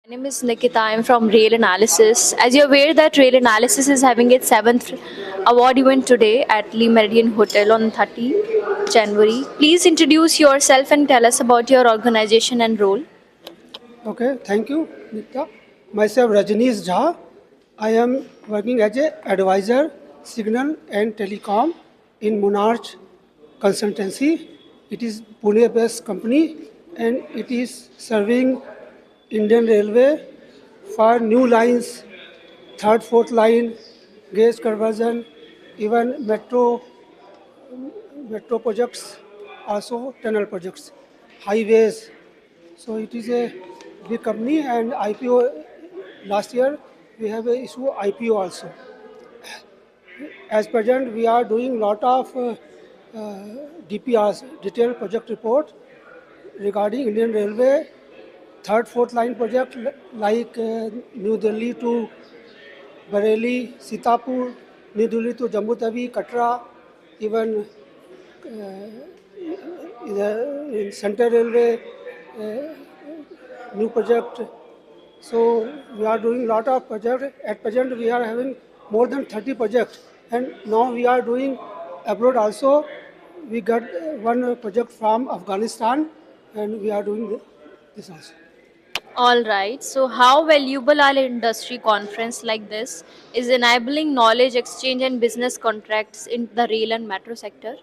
My name is Nikita. I'm from Rail Analysis. As you're aware that Rail Analysis is having its 7th award event today at Lee Meridian Hotel on 30 January. Please introduce yourself and tell us about your organization and role. Okay, thank you, Nitya. Myself Rajneesh Jha. I am working as a advisor, signal and telecom in Monarch Consultancy. It is Pune-based company and it is serving Indian Railway for new lines, third, fourth line, gauge conversion, even metro projects, also tunnel projects, highways. So it is a big company and IPO last year we have a issue IPO also. As present we are doing lot of DPRs, detailed project report regarding Indian Railway, third, fourth line project like New Delhi to Bareilly, Sitapur, New Delhi to Jammu Tawi, Katra, even in Central Railway, new project. So we are doing lot of projects. At present, we are having more than 30 projects, and now we are doing abroad also. We got one project from Afghanistan, and we are doing this also. All right. So, how valuable are industry conference like this is enabling knowledge exchange and business contracts in the rail and metro sector?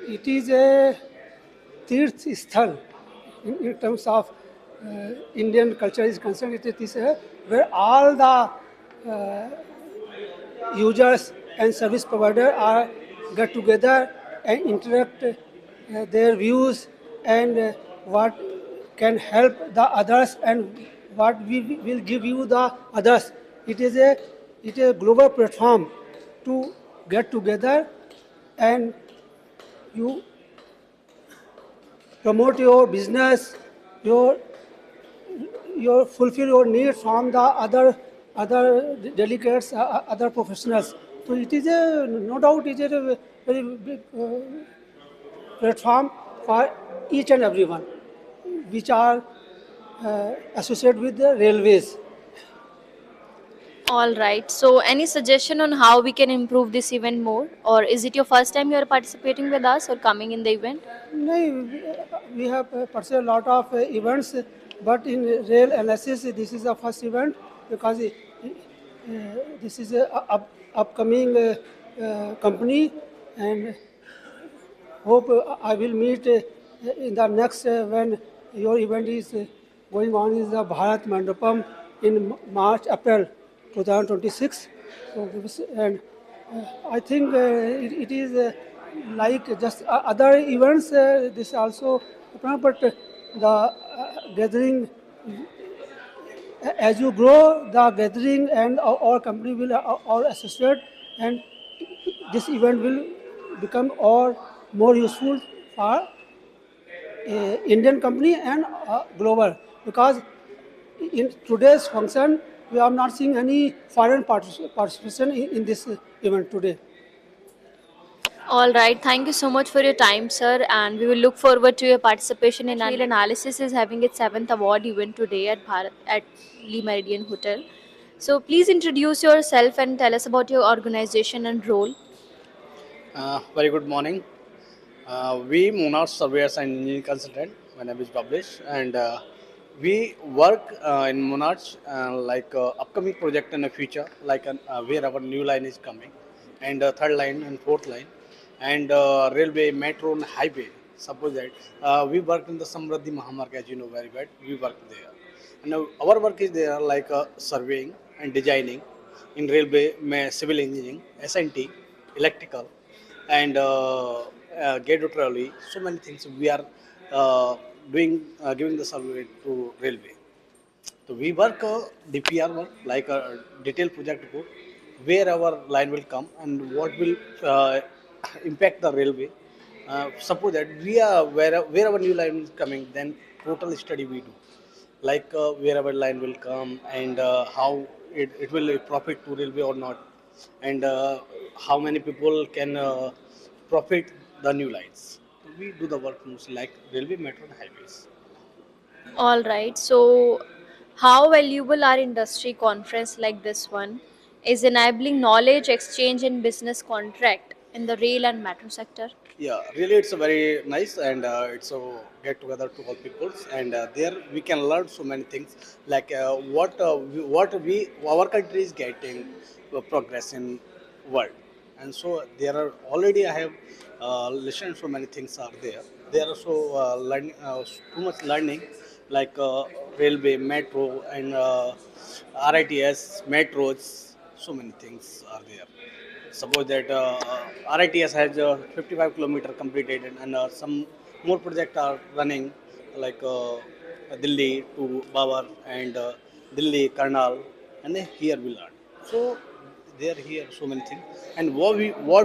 It is a Tirth Sthal in terms of Indian culture is concerned. It is where all the users and service provider are get together and interact their views and what can help the others and what we will give you the others. It is a global platform to get together and you promote your business, your your fulfill your need from the other delegates, other professionals. So it is a no doubt it is a very big platform for each and everyone, which are associated with the railways. All right. So, any suggestion on how we can improve this event more? Or is it your first time you are participating with us or coming in the event? No, we have pursued a lot of events, but in rail analysis, this is the first event because this is a upcoming company, and hope I will meet in the next when your event is going on is the Bharat Mandapam in March, April 2026. So, and I think it is like just other events. This also, but the gathering as you grow, the gathering and our company will all associate, and this event will become all more useful for Indian company and global because in today's function we are not seeing any foreign participation in this event today. All right. Thank you so much for your time, sir. And we will look forward to your participation in Rail Analysis is having its 7th award event today at at Lee Meridian Hotel. So please introduce yourself and tell us about your organization and role. Very good morning. We Monarch Surveyors and Engineering Consultant. My name is Publish, and we work in Monarch like upcoming project in the future, like where our new line is coming, and third line and fourth line, and railway, metro, and highway. Suppose that we work in the Samruddhi Mahamarg, as you know very well. We work there, and our work is there like surveying and designing in railway, civil engineering, SNT, electrical and gate trolley. So many things we are doing, giving the survey to railway. So we work DPR work like a detailed project report where our line will come and what will impact the railway. Suppose that we are where our new line is coming, then total study we do like where our line will come and how it will profit to railway or not, and how many people can profit the new lines. We do the work mostly like railway, metro, and highways. All right. So How valuable are industry conference like this one is enabling knowledge exchange in business contract in the rail and metro sector? Yeah, really, it's a very nice and it's a get together to all peoples, and there we can learn so many things like what we our country is getting progress in world, and so there are already I have listened so many things are there. There are so learning too much learning like railway, metro, and RITS, metros. So many things are there. Suppose that RITS has 55 kilometer completed, and some more projects are running like Delhi to Babar and Delhi Karnal, and then here we learn. So there here so many things, and what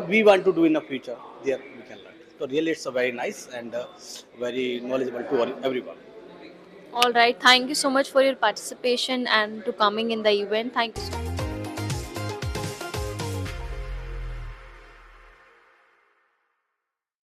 we want to do in the future, there we can learn. So really, it's a very nice and very knowledgeable to everyone. All right. Thank you so much for your participation and to coming in the event. Thank you so much.